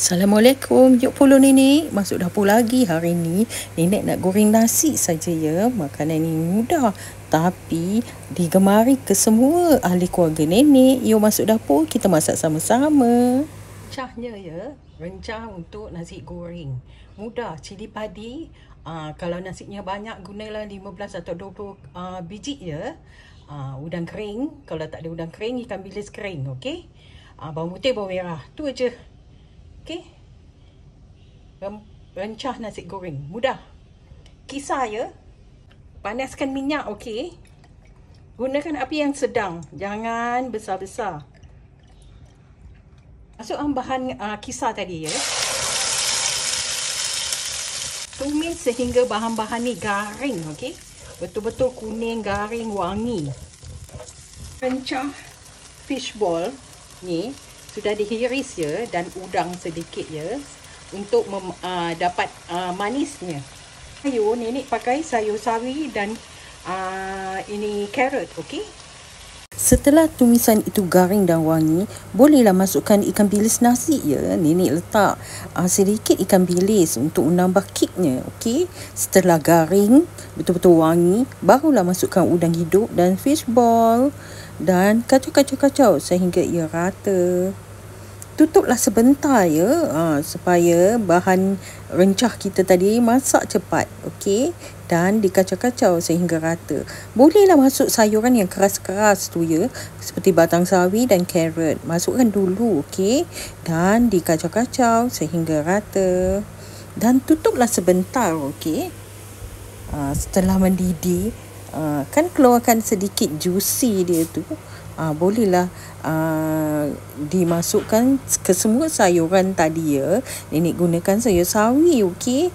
Assalamualaikum. Yuk follow Nenek masuk dapur lagi. Hari ni Nenek nak goreng nasi saja ya. Makanan ni mudah tapi digemari ke semua ahli keluarga Nenek. Yuk masuk dapur, kita masak sama-sama. Rencahnya ya, rencah untuk nasi goreng. Mudah, cili padi. Kalau nasinya banyak, gunalah 15 atau 20 biji ya. Udang kering. Kalau tak ada udang kering, ikan bilis kering. Okey. Bawang putih, bawang merah. Tu aja. Okey. Rencah nasi goreng. Mudah. Kisar ya. Panaskan minyak, okey. Gunakan api yang sedang. Jangan besar-besar. Masukkan bahan kisar tadi ya. Tumis sehingga bahan-bahan ni garing, okey. Betul-betul kuning, garing, wangi. Rencah fishball ni sudah dihiris ya, dan udang sedikit ya, untuk dapat manisnya. Sayur, Nenek pakai sayur sawi dan ini carrot, okey. Setelah tumisan itu garing dan wangi, bolehlah masukkan ikan bilis nasi ya. Nenek letak sedikit ikan bilis untuk menambah kicknya, okey. Setelah garing, betul-betul wangi, barulah masukkan udang hidup dan fishball dan kacau-kacau sehingga ia rata. Tutuplah sebentar ya, supaya bahan rencah kita tadi masak cepat, okey, dan dikacau-kacau sehingga rata. Bolehlah masuk sayuran yang keras-keras tu ya, seperti batang sawi dan carrot. Masukkan dulu, okey, dan dikacau-kacau sehingga rata. Dan tutuplah sebentar, okey. Setelah mendidih, kan keluarkan sedikit juicy dia tu. Bolehlah dimasukkan ke semua sayuran tadi ya. Nenek gunakan sayur sawi, okey.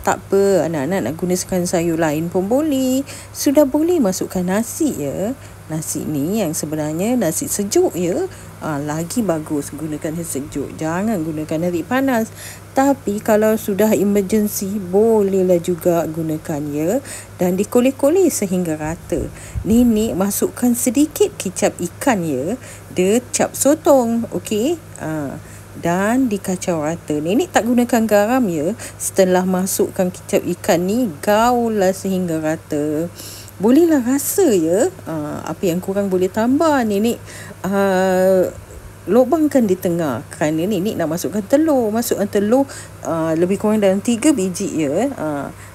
Tak apa, anak-anak nak gunakan sayur lain pun boleh. Sudah boleh masukkan nasi ya. Nasi ni yang sebenarnya nasi sejuk ya. Lagi bagus gunakan nasi sejuk. Jangan gunakan nasi panas. Tapi kalau sudah emergency, bolehlah juga gunakan ya. Dan dikolek-kolek sehingga rata. Nenek masukkan sedikit kicap ikan ya. Dia cap sotong, okey. Dan dikacau rata. Nenek tak gunakan garam ya. Setelah masukkan kicap ikan ni, gaullah sehingga rata. Bolehlah rasa ya. Apa yang kurang boleh tambah. Nenek lubangkan di tengah. Kerana Nenek nak masukkan telur. Masukkan telur lebih kurang dalam 3 biji ya.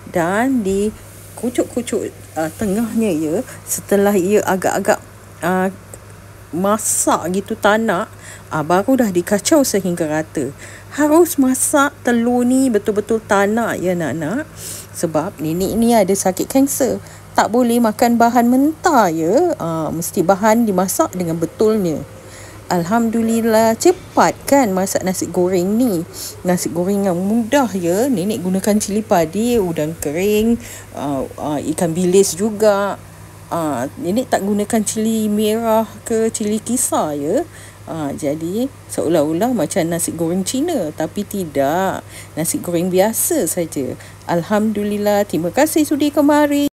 Dan dikucuk-kucuk tengahnya ya. Setelah ia agak-agak masak gitu tanak, baru dah dikacau sehingga rata. Harus masak telur ni betul-betul tanak ya anak-anak. Sebab Nenek ni ada sakit kanser. Tak boleh makan bahan mentah ya. Mesti bahan dimasak dengan betulnya. Alhamdulillah, cepat kan masak nasi goreng ni. Nasi goreng yang mudah ya. Nenek gunakan cili padi, udang kering, ikan bilis juga. Nenek tak gunakan cili merah ke cili kisar ya. Jadi seolah-olah macam nasi goreng Cina, tapi tidak. Nasi goreng biasa saja. Alhamdulillah, terima kasih sudi kemari.